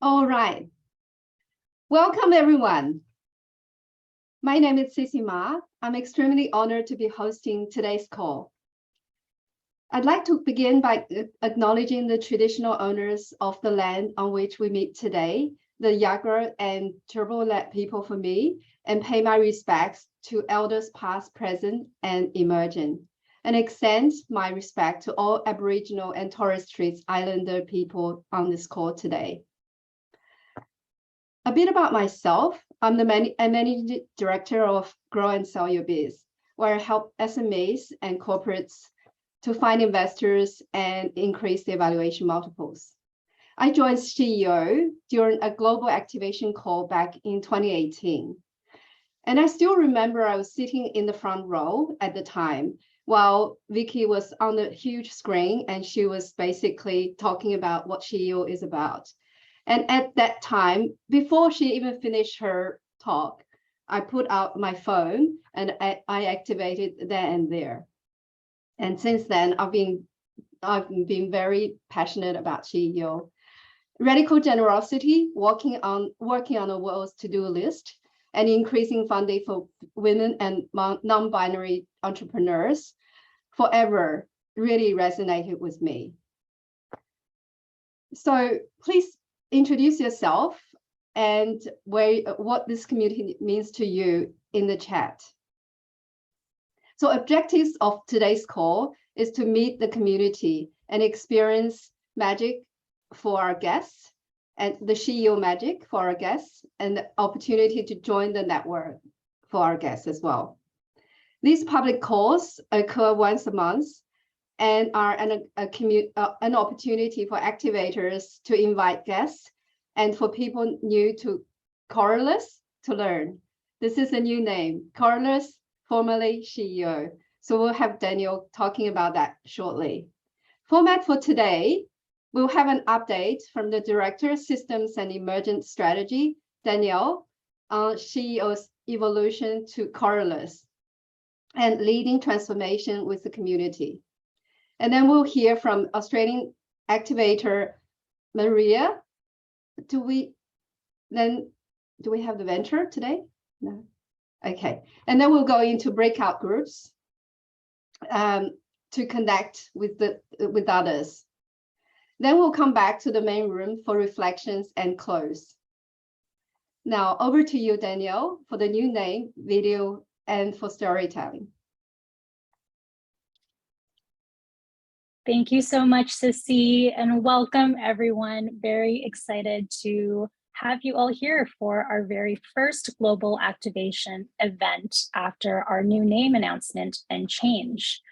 All right. Welcome, everyone. My name is Sisi Ma. I'm extremely honored to be hosting today's call. I'd like to begin by acknowledging the traditional owners of the land on which we meet today, the Yagra and Turrbal people for me, and pay my respects to elders past, present, and emerging, and extend my respect to all Aboriginal and Torres Strait Islander people on this call today. A bit about myself. I'm the managing director of Grow and Sell Your Biz, where I help SMEs and corporates to find investors and increase their valuation multiples. I joined SheEO during a global activation call back in 2018. And I still remember I was sitting in the front row at the time while Vicky was on the huge screen and she was basically talking about what SheEO is about. And at that time, before she even finished her talk, I put out my phone and I activated there and there. And since then, I've been very passionate about SheEO. Radical generosity, working on the world's to-do list, and increasing funding for women and non-binary entrepreneurs forever really resonated with me. So please introduce yourself and what this community means to you in the chat. So objectives of today's call is to meet the community and experience magic for our guests and the SheEO magic for our guests and the opportunity to join the network for our guests as well. These public calls occur once a month and are an opportunity for activators to invite guests and for people new to Coralus to learn. This is a new name, Coralus, formerly SheEO. So we'll have Daniel talking about that shortly. Format for today, we'll have an update from the Director, Systems and Emergent Strategy, Danielle, on SheEO's evolution to Coralus and leading transformation with the community. And then we'll hear from Australian activator Maria. Do we have the venture today? No. Okay. And then we'll go into breakout groups to connect with others. Then we'll come back to the main room for reflections and close. Now over to you, Danielle, for the new name, video, and for storytelling. Thank you so much, Sisi, and welcome everyone. Very excited to have you all here for our very first global activation event after our new name announcement and change.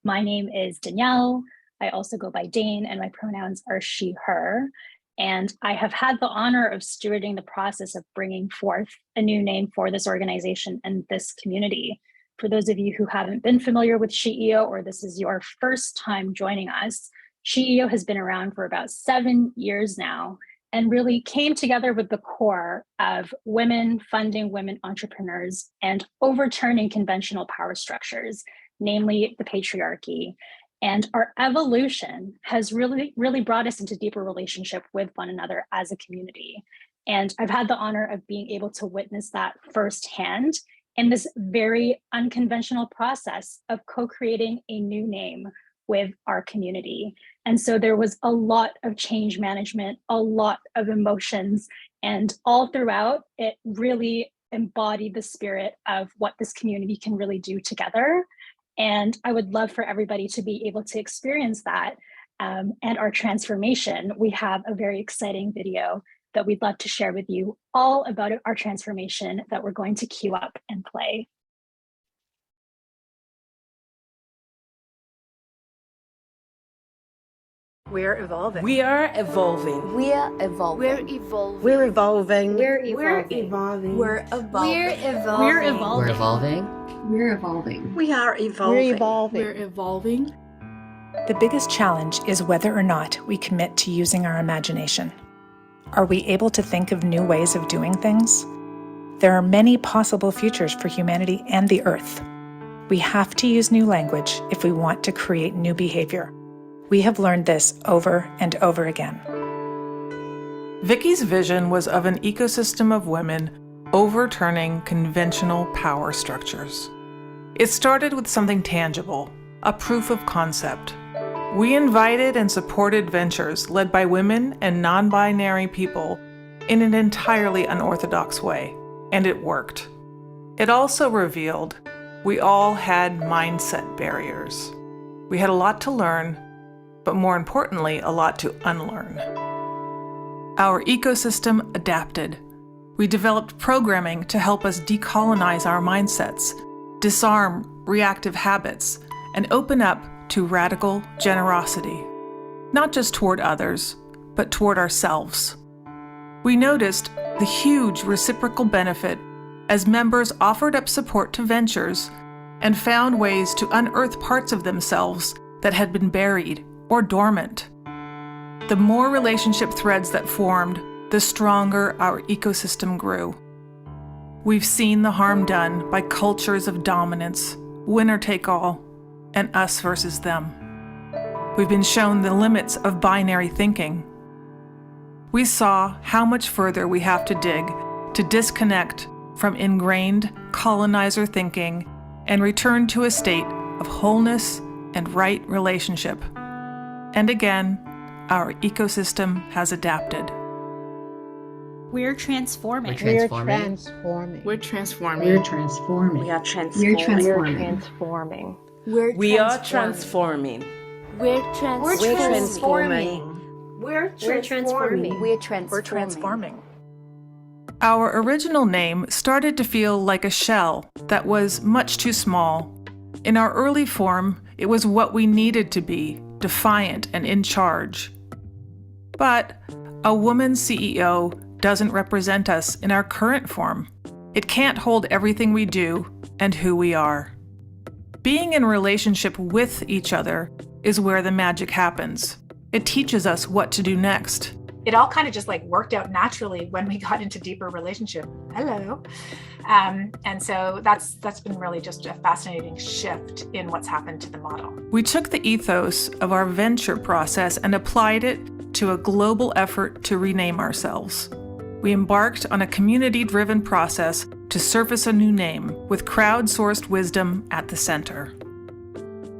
My name is Danielle. I also go by Dane and my pronouns are she, her. And I have had the honor of stewarding the process of bringing forth a new name for this organization and this community. For those of you who haven't been familiar with SheEO or this is your first time joining us, SheEO has been around for about 7 years now and really came together with the core of women funding women entrepreneurs and overturning conventional power structures, namely the patriarchy. And our evolution has really brought us into deeper relationship with one another as a community. And I've had the honor of being able to witness that firsthand in this very unconventional process of co-creating a new name with our community. And so there was a lot of change management, a lot of emotions, and all throughout, it really embodied the spirit of what this community can really do together. And I would love for everybody to be able to experience that and our transformation. We have a very exciting video that we'd love to share with you all about our transformation that we're going to queue up and play. We're evolving. We are evolving. We are evolving. We're evolving. We're evolving. We're evolving. We're evolving. We're evolving. We're evolving. We're evolving. We are evolving. We're evolving. We're evolving. The biggest challenge is whether or not we commit to using our imagination. Are we able to think of new ways of doing things? There are many possible futures for humanity and the Earth. We have to use new language if we want to create new behavior. We have learned this over and over again. Vicky's vision was of an ecosystem of women overturning conventional power structures. It started with something tangible, a proof of concept. We invited and supported ventures led by women and non-binary people in an entirely unorthodox way, and it worked. It also revealed we all had mindset barriers. We had a lot to learn, but more importantly, a lot to unlearn. Our ecosystem adapted. We developed programming to help us decolonize our mindsets, disarm reactive habits, and open up to radical generosity, not just toward others, but toward ourselves. We noticed the huge reciprocal benefit as members offered up support to ventures and found ways to unearth parts of themselves that had been buried or dormant. The more relationship threads that formed, the stronger our ecosystem grew. We've seen the harm done by cultures of dominance, winner take all, and us versus them. We've been shown the limits of binary thinking. We saw how much further we have to dig to disconnect from ingrained colonizer thinking and return to a state of wholeness and right relationship. And again, our ecosystem has adapted. We're transforming. We're transforming. We're transforming. We're transforming. We are transforming. We are transforming. We're transforming. We're transforming. We're transforming. Our original name started to feel like a shell that was much too small. In our early form, it was what we needed to be, defiant and in charge. But a woman CEO doesn't represent us in our current form. It can't hold everything we do and who we are. Being in relationship with each other is where the magic happens. It teaches us what to do next. It all kind of just like worked out naturally when we got into deeper relationship. Hello. And so that's been really just a fascinating shift in what's happened to the model. We took the ethos of our venture process and applied it to a global effort to rename ourselves. We embarked on a community-driven process to surface a new name with crowdsourced wisdom at the center.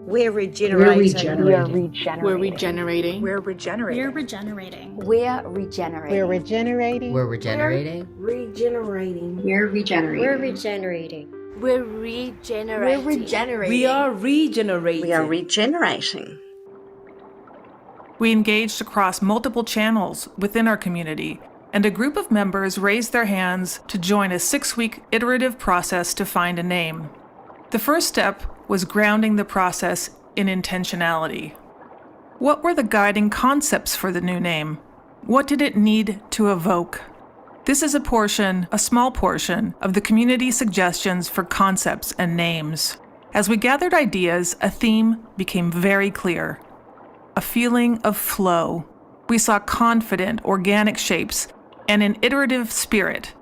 We're regenerating. We're regenerating. We're regenerating. We're regenerating. We're regenerating. We're regenerating. Regenerating. We're regenerating. We're regenerating. We're regenerating. We're regenerating. We are regenerating. We are regenerating. We engaged across multiple channels within our community, and a group of members raised their hands to join a 6-week iterative process to find a name. The first step was grounding the process in intentionality. What were the guiding concepts for the new name? What did it need to evoke? This is a small portion of the community suggestions for concepts and names. As we gathered ideas, a theme became very clear. A feeling of flow. We saw confident, organic shapes and an iterative spirit.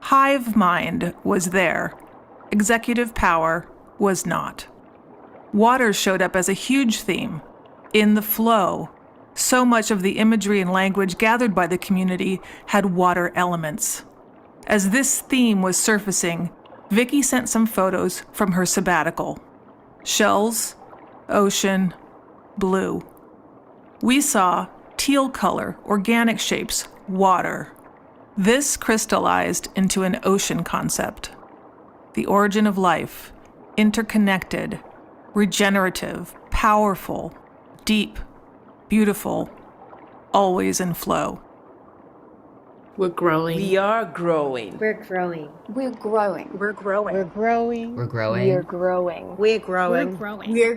Hive mind was there. Executive power was not. Water showed up as a huge theme. In the flow, so much of the imagery and language gathered by the community had water elements. As this theme was surfacing, Vicky sent some photos from her sabbatical. Shells, ocean, blue. We saw teal color, organic shapes, water. This crystallized into an ocean concept. The origin of life, interconnected, regenerative, powerful, deep, beautiful, always in flow. We're growing. We are growing. We're growing. We're growing. We're growing. We're growing. We're growing. We're growing. We're growing. We're growing. We're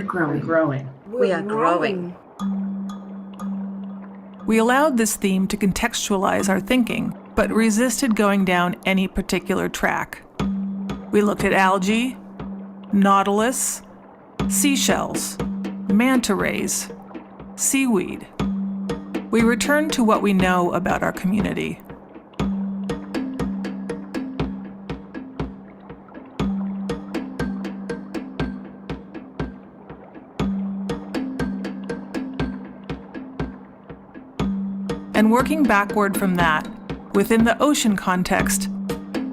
growing. We're growing. We are growing. We allowed this theme to contextualize our thinking, but resisted going down any particular track. We looked at algae, nautilus, seashells, manta rays, seaweed. We returned to what we know about our community. And working backward from that, within the ocean context,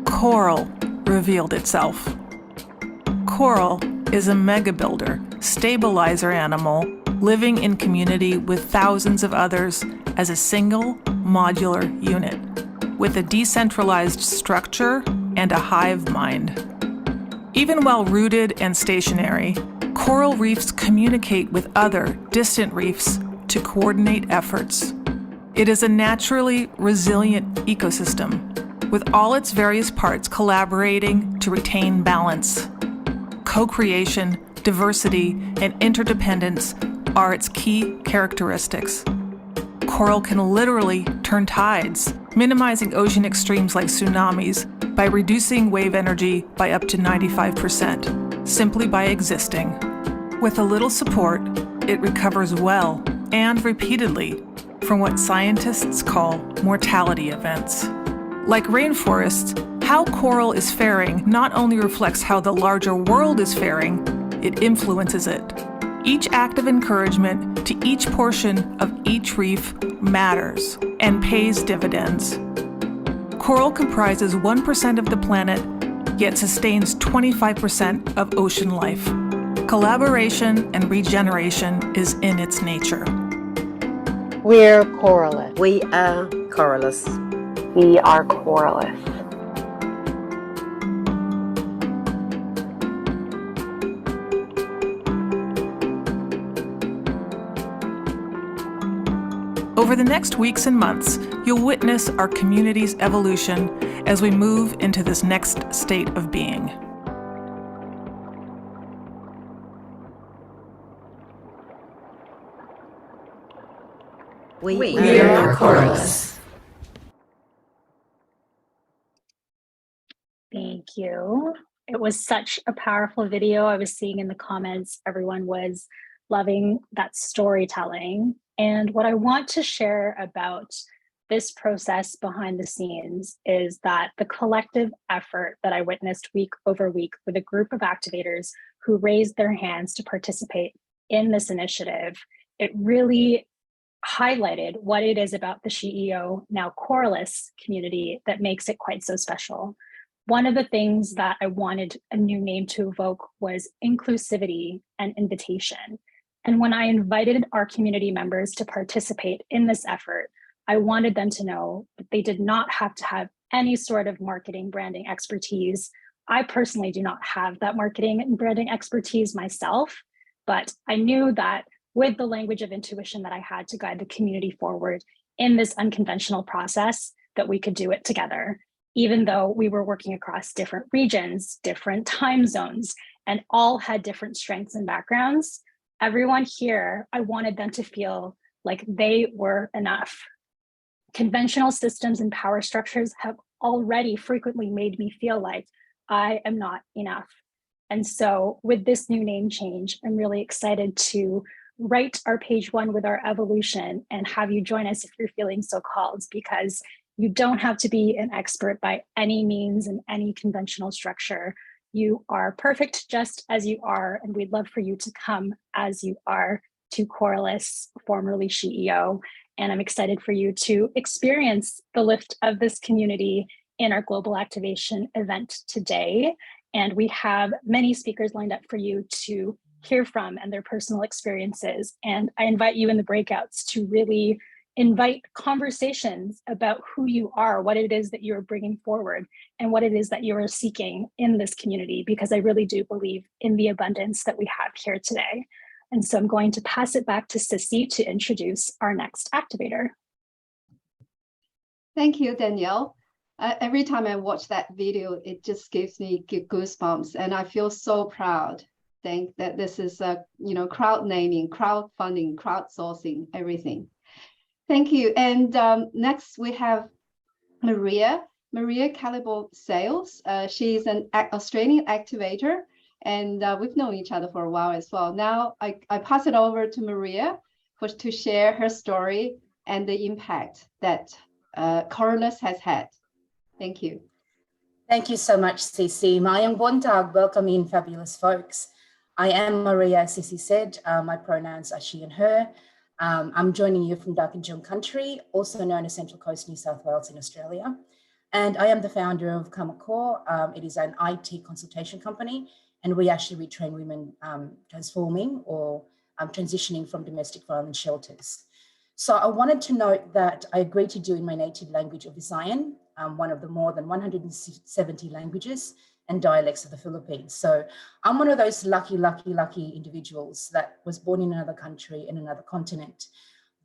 coral revealed itself. Coral is a mega-builder, stabilizer animal living in community with thousands of others as a single modular unit, with a decentralized structure and a hive mind. Even while rooted and stationary, coral reefs communicate with other distant reefs to coordinate efforts. It is a naturally resilient ecosystem, with all its various parts collaborating to retain balance. Co-creation, diversity, and interdependence are its key characteristics. Coral can literally turn tides, minimizing ocean extremes like tsunamis by reducing wave energy by up to 95%, simply by existing. With a little support, it recovers well and repeatedly from what scientists call mortality events. Like rainforests, how coral is faring not only reflects how the larger world is faring, it influences it. Each act of encouragement to each portion of each reef matters and pays dividends. Coral comprises 1% of the planet, yet sustains 25% of ocean life. Collaboration and regeneration is in its nature. We're Coralus. We are Coralus. We are Coralus. Over the next weeks and months, you'll witness our community's evolution as we move into this next state of being. We are Coralus. Thank you. It was such a powerful video. I was seeing in the comments, everyone was loving that storytelling. And what I want to share about this process behind the scenes is that the collective effort that I witnessed week over week with a group of activators who raised their hands to participate in this initiative, it really highlighted what it is about the SheEO, now Coralus community that makes it quite so special. One of the things that I wanted a new name to evoke was inclusivity and invitation. And when I invited our community members to participate in this effort, I wanted them to know that they did not have to have any sort of marketing branding expertise. I personally do not have that marketing and branding expertise myself, but I knew that with the language of intuition that I had to guide the community forward in this unconventional process, that we could do it together, even though we were working across different regions, different time zones, and all had different strengths and backgrounds. Everyone here, I wanted them to feel like they were enough. Conventional systems and power structures have already frequently made me feel like I am not enough. And so with this new name change, I'm really excited to write our page one with our evolution and have you join us if you're feeling so called, because you don't have to be an expert by any means in any conventional structure. You are perfect just as you are, and we'd love for you to come as you are to Coralus, formerly SheEO. And I'm excited for you to experience the lift of this community in our global activation event today. And we have many speakers lined up for you to hear from and their personal experiences. And I invite you in the breakouts to really invite conversations about who you are, what it is that you're bringing forward, and what it is that you are seeking in this community, because I really do believe in the abundance that we have here today. And so I'm going to pass it back to Sissy to introduce our next activator. Thank you, Danielle. Every time I watch that video, it just gives me goosebumps, and I feel so proud. Think that this is crowd naming, crowdfunding, crowdsourcing, everything. Thank you. And next we have Maria Calibor Sales. She's an Australian activator, and we've known each other for a while as well. Now I pass it over to Maria to share her story and the impact that Coralus has had. Thank you. Thank you so much, Cece. Mayang Bontag, welcome in, fabulous folks. I am Maria, as Cece said. My pronouns are she and her. I'm joining you from Darkinjung country, also known as Central Coast, New South Wales in Australia. And I am the founder of Kamakor. It is an IT consultation company, and we actually retrain women transforming or transitioning from domestic violence shelters. So I wanted to note that I agreed to do in my native language of Visayan, one of the more than 170 languages and dialects of the Philippines. So I'm one of those lucky individuals that was born in another country, in another continent.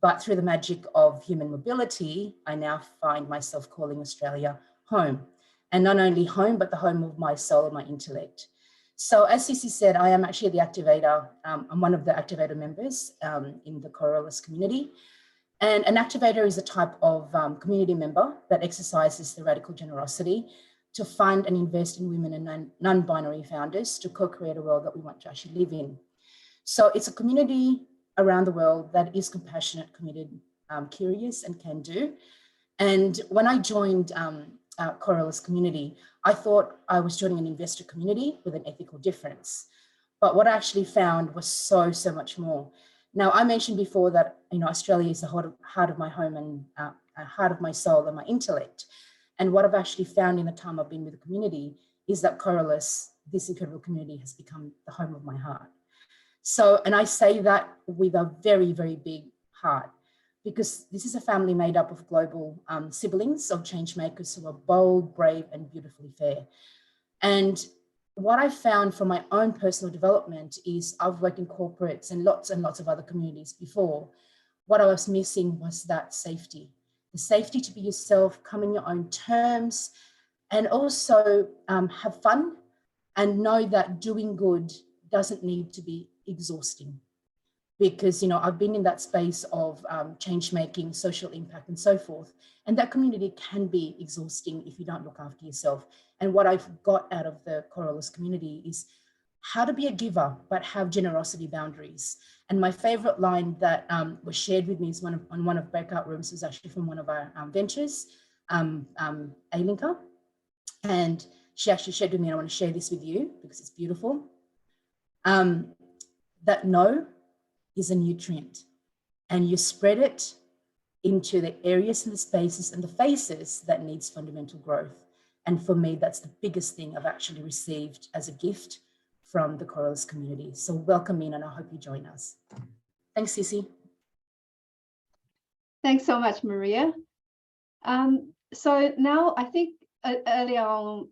But through the magic of human mobility, I now find myself calling Australia home. And not only home, but the home of my soul and my intellect. So as Cici said, I am actually the activator. I'm one of the activator members in the Coralus community. And an activator is a type of community member that exercises the radical generosity to fund and invest in women and non-binary founders to co-create a world that we want to actually live in. So it's a community around the world that is compassionate, committed, curious, and can do. And when I joined Coralus community, I thought I was joining an investor community with an ethical difference. But what I actually found was so much more. Now, I mentioned before that Australia is the heart of my home and heart of my soul and my intellect. And what I've actually found in the time I've been with the community is that Coralus, this incredible community, has become the home of my heart. So, and I say that with a very big heart, because this is a family made up of global siblings of change makers who are bold, brave, and beautifully fair. And what I found from my own personal development is I've worked in corporates and lots of other communities before. What I was missing was that safety, the safety to be yourself, come in your own terms, and also have fun and know that doing good doesn't need to be exhausting. Because, I've been in that space of change making, social impact, and so forth. And that community can be exhausting if you don't look after yourself. And what I've got out of the Coralus community is how to be a giver, but have generosity boundaries. And my favorite line that was shared with me is on one of breakout rooms was actually from one of our ventures, Alinka. And she actually shared with me, and I want to share this with you because it's beautiful, that no is a nutrient, and you spread it into the areas and the spaces and the faces that needs fundamental growth. And for me, that's the biggest thing I've actually received as a gift from the Coralus community. So welcome in, and I hope you join us. Thanks, Cici. Thanks so much, Maria. So now I think earlier on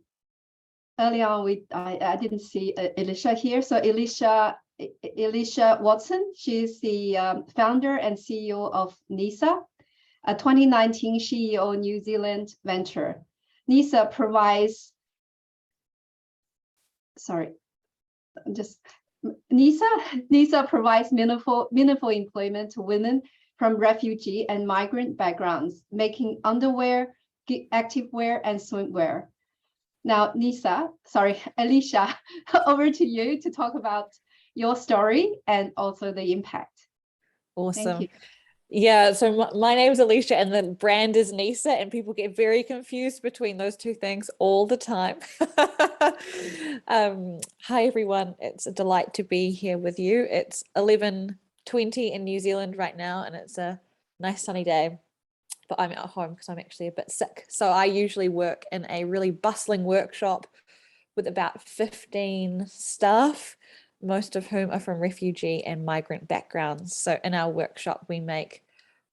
I didn't see Elisha here. So Elisha Watson, she's the founder and CEO of NISA, a 2019 SheEO New Zealand venture. NISA provides, NISA provides meaningful employment to women from refugee and migrant backgrounds, making underwear, activewear, and swimwear. Now, Elisha, over to you to talk about your story and also the impact. Awesome. Thank you. Yeah, so my name is Alicia and the brand is NISA, and people get very confused between those two things all the time. Hi, everyone. It's a delight to be here with you. It's 11:20 in New Zealand right now, and it's a nice sunny day, but I'm at home because I'm actually a bit sick. So I usually work in a really bustling workshop with about 15 staff, most of whom are from refugee and migrant backgrounds. So in our workshop, we make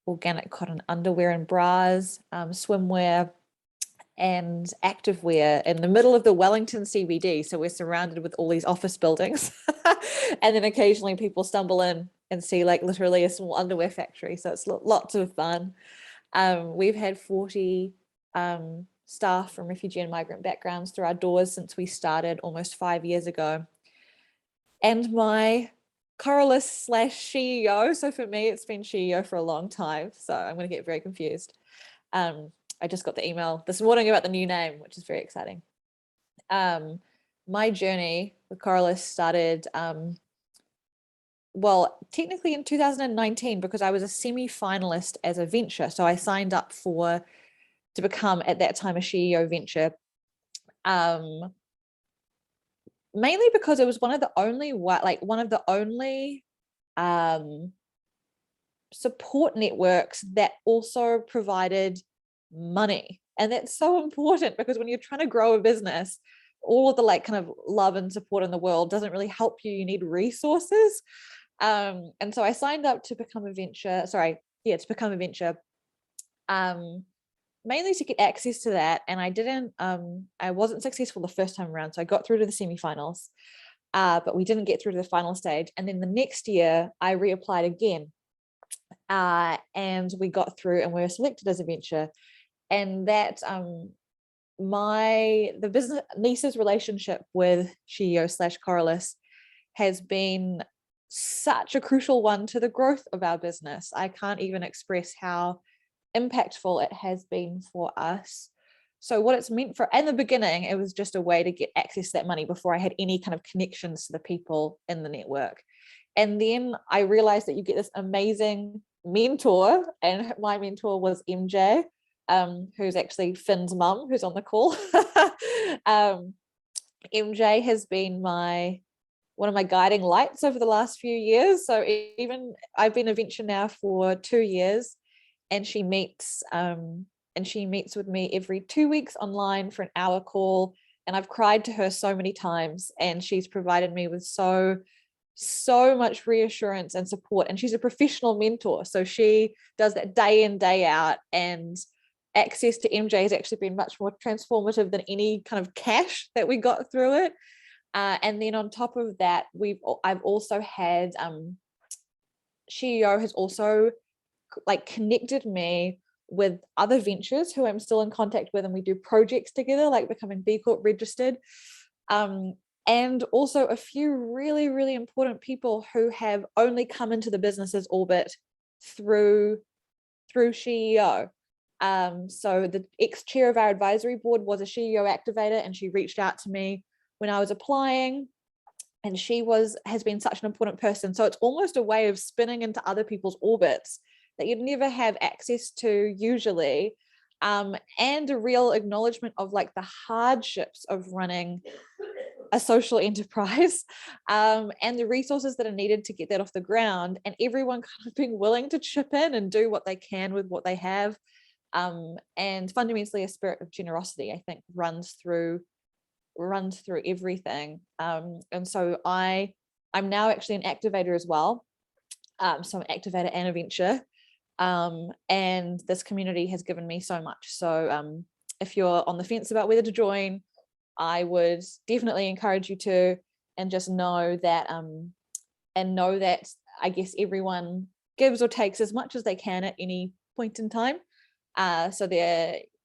organic cotton underwear and bras, swimwear, and activewear in the middle of the Wellington CBD. So we're surrounded with all these office buildings. And then occasionally people stumble in and see like literally a small underwear factory. So it's lots of fun. We've had 40 staff from refugee and migrant backgrounds through our doors since we started almost 5 years ago. And my Coralus / SheEO, so for me, it's been SheEO for a long time. So I'm going to get very confused. I just got the email this morning about the new name, which is very exciting. My journey with Coralus started, well, technically in 2019, because I was a semi-finalist as a venture. So I signed up to become at that time a SheEO venture. Mainly because it was one of the only support networks that also provided money. And that's so important, because when you're trying to grow a business, all of the like kind of love and support in the world doesn't really help you. You need resources. And so I signed up to become a venture, mainly to get access to that. And I wasn't successful the first time around. So I got through to the semifinals, but we didn't get through to the final stage. And then the next year I reapplied again, and we got through and we were selected as a venture. And that, the business niece's relationship with SheEO / Coralus has been such a crucial one to the growth of our business. I can't even express how impactful it has been for us. So what it's meant for, in the beginning, it was just a way to get access to that money before I had any kind of connections to the people in the network. And then I realized that you get this amazing mentor, and my mentor was MJ, who's actually Finn's mum, who's on the call. MJ has been one of my guiding lights over the last few years. So even I've been a venture now for 2 years, and she meets with me every 2 weeks online for an hour call. And I've cried to her so many times, and she's provided me with so much reassurance and support. And she's a professional mentor, so she does that day in, day out, and access to MJ has actually been much more transformative than any kind of cash that we got through it. And then on top of that, I've also had SheEO has also like connected me with other ventures who I'm still in contact with, and we do projects together, like becoming B Corp registered, and also a few really, really important people who have only come into the business's orbit through SheEO. So the ex-chair of our advisory board was a SheEO activator, and she reached out to me when I was applying, and she has been such an important person. So it's almost a way of spinning into other people's orbits that you'd never have access to usually, and a real acknowledgement of like the hardships of running a social enterprise, and the resources that are needed to get that off the ground, and everyone kind of being willing to chip in and do what they can with what they have. And fundamentally a spirit of generosity, I think, runs through everything. And so I'm now actually an activator as well. So I'm an activator and a venture. And this community has given me so much. So if you're on the fence about whether to join, I would definitely encourage you to, and just know that I guess everyone gives or takes as much as they can at any point in time. So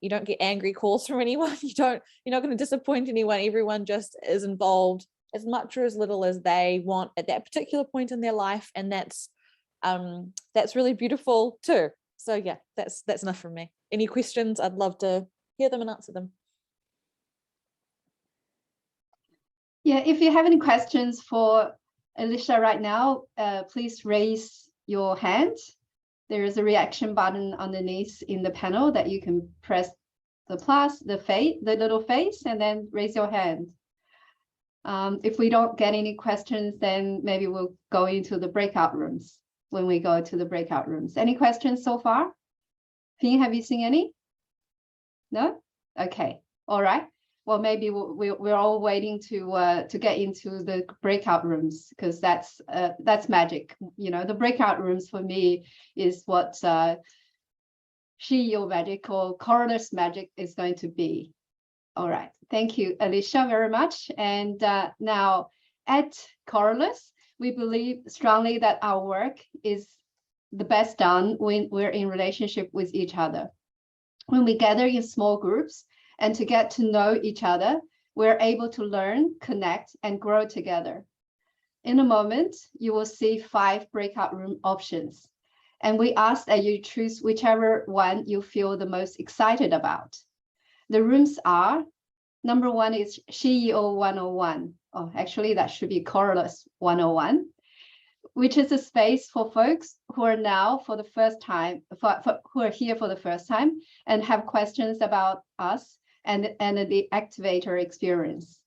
you don't get angry calls from anyone. You're not going to disappoint anyone. Everyone just is involved as much or as little as they want at that particular point in their life, and that's really beautiful too. So yeah, that's enough from me. Any questions? I'd love to hear them and answer them. Yeah, if you have any questions for Alicia right now, please raise your hand. There is a reaction button underneath in the panel that you can press the plus, the little face, and then raise your hand. If we don't get any questions, then maybe we'll go into the breakout rooms when we go to the breakout rooms. Any questions so far? Ping, have you seen any? No? Okay, all right. Well, maybe we're all waiting to get into the breakout rooms, because that's magic. You know, the breakout rooms for me is what SheEO magic or Coralus magic is going to be. All right, thank you, Alicia, very much. And now at Coralus, we believe strongly that our work is the best done when we're in relationship with each other. When we gather in small groups and to get to know each other, we're able to learn, connect, and grow together. In a moment, you will see 5 breakout room options, and we ask that you choose whichever one you feel the most excited about. The rooms are, number 1 is SheEO 101. Oh, actually, that should be Coralus 101, which is a space for folks who are now for the first time, who are here for the first time and have questions about us and the activator experience.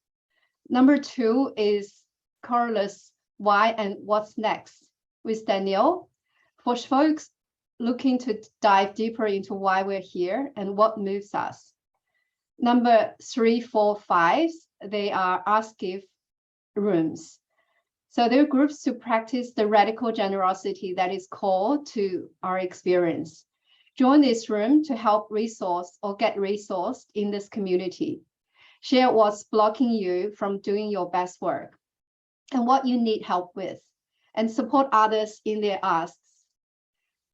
Number 2 is Coralus Why and What's Next with Danielle, for folks looking to dive deeper into why we're here and what moves us. Number 3, 4, 5, they are ask-give rooms. So they're groups to practice the radical generosity that is core to our experience. Join this room to help resource or get resourced in this community. Share what's blocking you from doing your best work and what you need help with, and support others in their asks.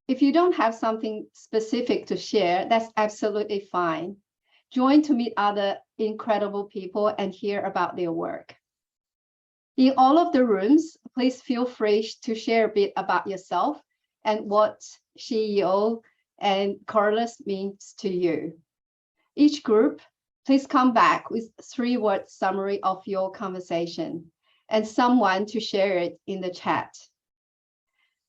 If you don't have something specific to share, that's absolutely fine. Join to meet other incredible people and hear about their work. In all of the rooms, please feel free to share a bit about yourself and what SheEO and Coralus means to you. Each group, please come back with 3-word summary of your conversation and someone to share it in the chat.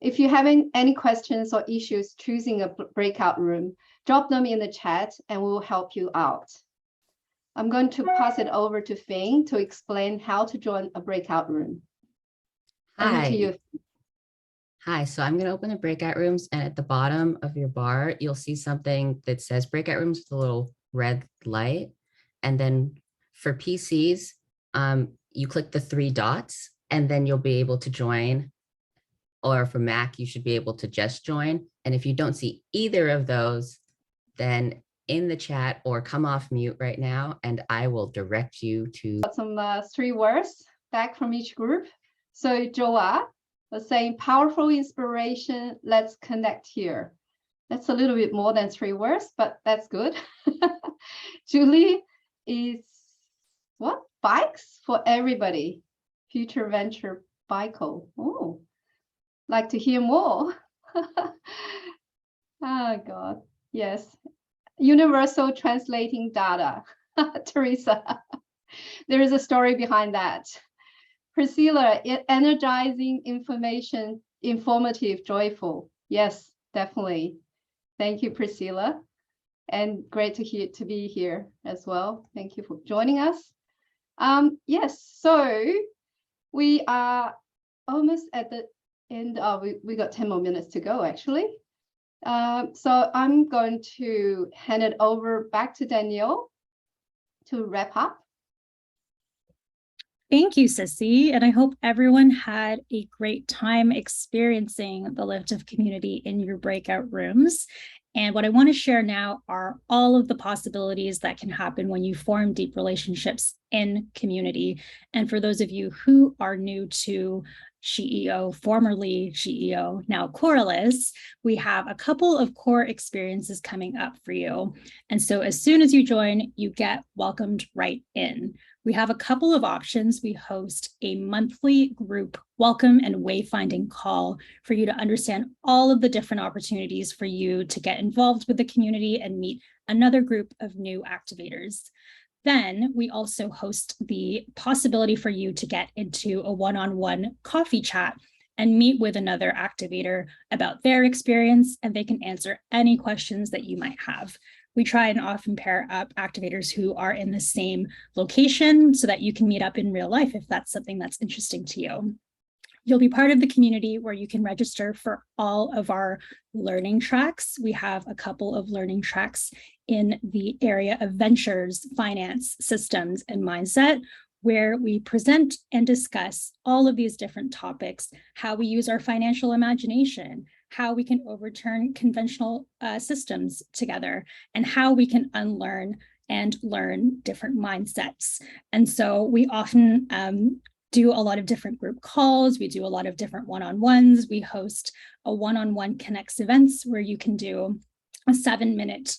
If you have any questions or issues choosing a breakout room, drop them in the chat and we'll help you out. I'm going to pass it over to Fing to explain how to join a breakout room. Over to you. Hi, so I'm going to open the breakout rooms, and at the bottom of your bar, you'll see something that says breakout rooms with a little red light. And then for PCs, you click the 3 dots, and then you'll be able to join. Or for Mac, you should be able to just join. And if you don't see either of those, then in the chat or come off mute right now, and I will direct you to some 3 words back from each group. So Joa was saying powerful inspiration, let's connect here. That's a little bit more than 3 words, but that's good. Julie is what? Bikes for everybody. Future venture bicycle. Oh, like to hear more. Oh God, yes. Universal translating data. Teresa, there is a story behind that. Priscilla, energizing information, informative, joyful. Yes, definitely. Thank you, Priscilla. And great to be here as well. Thank you for joining us. Yes, so we are almost at the end. We got 10 more minutes to go, actually. So I'm going to hand it over back to Danielle to wrap up. Thank you, Sissy. And I hope everyone had a great time experiencing the lift of community in your breakout rooms. And what I want to share now are all of the possibilities that can happen when you form deep relationships in community. And for those of you who are new to SheEO, formerly SheEO, now Coralus, we have a couple of core experiences coming up for you. And so as soon as you join, you get welcomed right in. We have a couple of options. We host a monthly group welcome and wayfinding call for you to understand all of the different opportunities for you to get involved with the community and meet another group of new activators. Then we also host the possibility for you to get into a one-on-one coffee chat and meet with another activator about their experience, and they can answer any questions that you might have. We try and often pair up activators who are in the same location so that you can meet up in real life if that's something that's interesting to you. You'll be part of the community where you can register for all of our learning tracks. We have a couple of learning tracks in the area of ventures, finance, systems, and mindset, where we present and discuss all of these different topics, how we use our financial imagination, how we can overturn conventional systems together, and how we can unlearn and learn different mindsets. And so we often do a lot of different group calls. We do a lot of different one-on-ones. We host a one-on-one connects events where you can do a 7-minute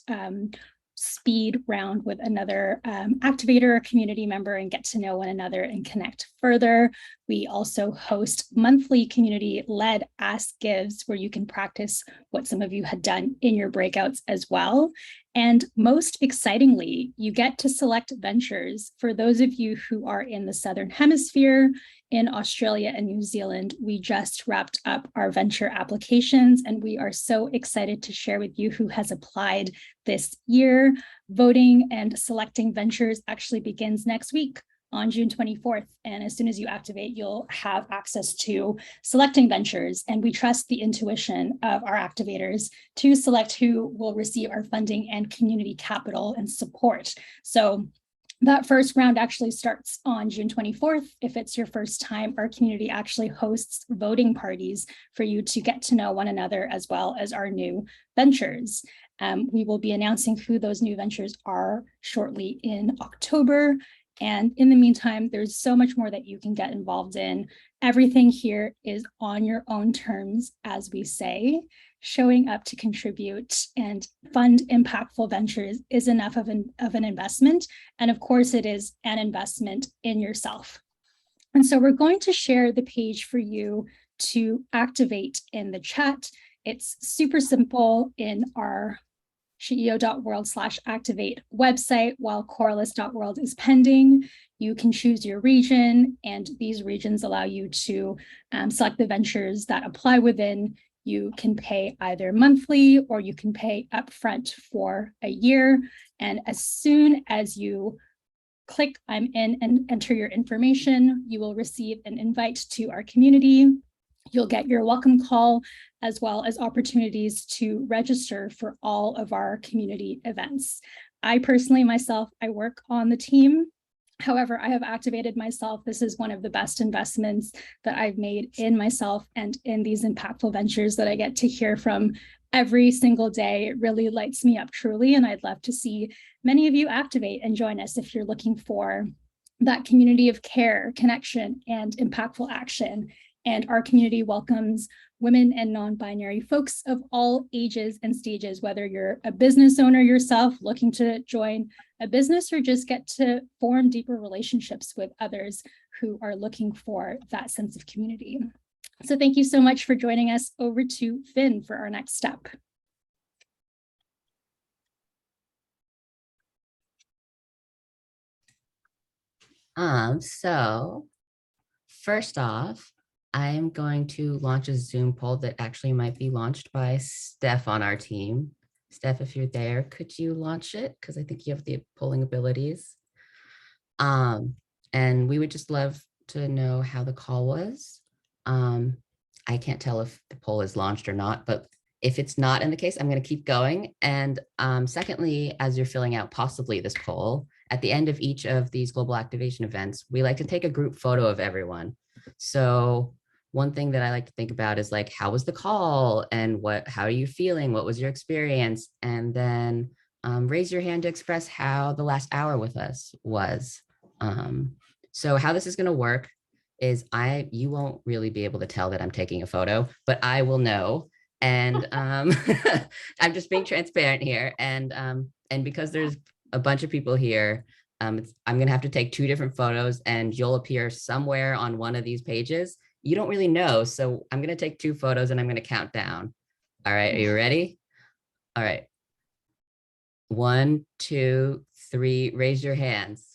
speed round with another activator or community member and get to know one another and connect further. We also host monthly community-led Ask Gives where you can practice what some of you had done in your breakouts as well. And most excitingly, you get to select ventures. For those of you who are in the Southern Hemisphere, in Australia and New Zealand, we just wrapped up our venture applications, and we are so excited to share with you who has applied this year. Voting and selecting ventures actually begins next week. on June 24th. And as soon as you activate, you'll have access to selecting ventures. And we trust the intuition of our activators to select who will receive our funding and community capital and support. So that first round actually starts on June 24th. If it's your first time, our community actually hosts voting parties for you to get to know one another as well as our new ventures. We will be announcing who those new ventures are shortly in October. And in the meantime, there's so much more that you can get involved in. Everything here is on your own terms, as we say. Showing up to contribute and fund impactful ventures is enough of an investment. And of course, it is an investment in yourself. And so we're going to share the page for you to activate in the chat. It's super simple in our SheEO.world/activate website. While Coralus.world is pending, you can choose your region, and these regions allow you to select the ventures that apply within. You can pay either monthly or you can pay upfront for a year. And as soon as you click I'm in and enter your information, you will receive an invite to our community. You'll get your welcome call, as well as opportunities to register for all of our community events. I personally, myself, I work on the team. However, I have activated myself. This is one of the best investments that I've made in myself and in these impactful ventures that I get to hear from every single day. It really lights me up truly, and I'd love to see many of you activate and join us if you're looking for that community of care, connection, and impactful action. And our community welcomes women and non-binary folks of all ages and stages, whether you're a business owner yourself looking to join a business or just get to form deeper relationships with others who are looking for that sense of community. So thank you so much for joining us. Over to Finn for our next step. So first off, I'm going to launch a Zoom poll that actually might be launched by Steph on our team. Steph, if you're there, could you launch it? Because I think you have the polling abilities. And we would just love to know how the call was. I can't tell if the poll is launched or not, but if it's not in the case, I'm going to keep going. And secondly, as you're filling out possibly this poll, at the end of each of these global activation events, we like to take a group photo of everyone. So one thing that I like to think about is like, how was the call and how are you feeling? What was your experience? And then raise your hand to express how the last hour with us was. So how this is going to work is you won't really be able to tell that I'm taking a photo, but I will know. And I'm just being transparent here. And because there's a bunch of people here, I'm going to have to take 2 different photos and you'll appear somewhere on one of these pages. You don't really know. So I'm going to take 2 photos and I'm going to count down. All right. Are you ready? All right. 1, 2, 3, raise your hands.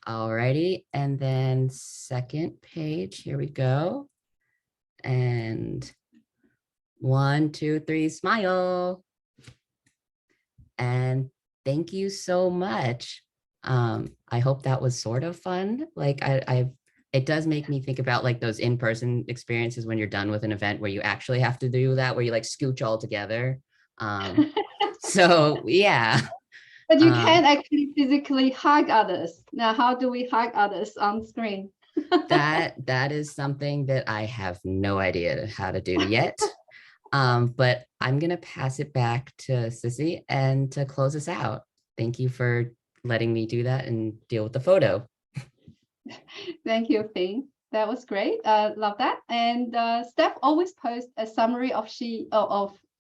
All righty. And then second page, here we go. And 1, 2, 3, smile. And thank you so much. I hope that was sort of fun. Like it does make me think about like those in-person experiences when you're done with an event where you actually have to do that, where you like scooch all together. So yeah. But you can't actually physically hug others. Now, how do we hug others on screen? that is something that I have no idea how to do yet. But I'm going to pass it back to Sissy and to close us out. Thank you for letting me do that and deal with the photo. Thank you, Finn. That was great. Love that. And Steph always posts a summary of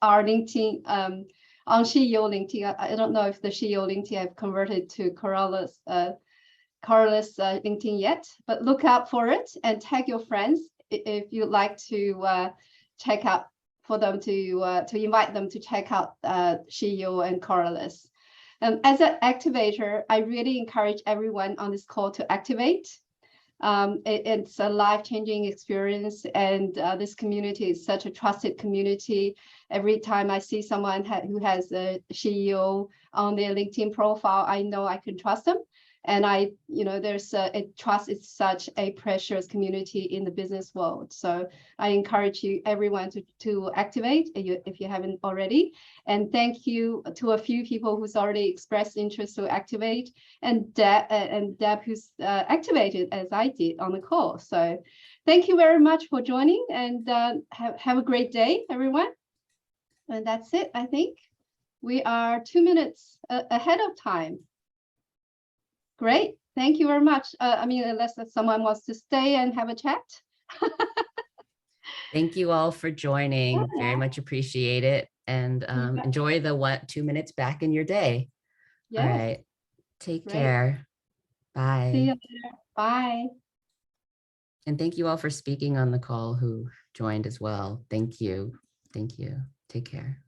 our LinkedIn on SheEO LinkedIn. I don't know if the SheEO LinkedIn have converted to Coralus LinkedIn yet, but look out for it and tag your friends if you'd like to check out, for them to invite them to check out SheEO and Coralus. As an activator, I really encourage everyone on this call to activate. It's a life-changing experience, and this community is such a trusted community. Every time I see someone who has a SheEO on their LinkedIn profile, I know I can trust them. And there's trust is such a precious community in the business world. So I encourage everyone to activate if you haven't already. And thank you to a few people who's already expressed interest to activate, and Deb who's activated as I did on the call. So thank you very much for joining, and have a great day, everyone. And that's it, I think. We are 2 minutes ahead of time. Great, thank you very much. Unless someone wants to stay and have a chat. Thank you all for joining. Very much appreciate it. And enjoy the 2 minutes back in your day. Yes. All right, take Great. care. Bye. See you later. Bye. And thank you all for speaking on the call who joined as well. Thank you. Thank you. Take care.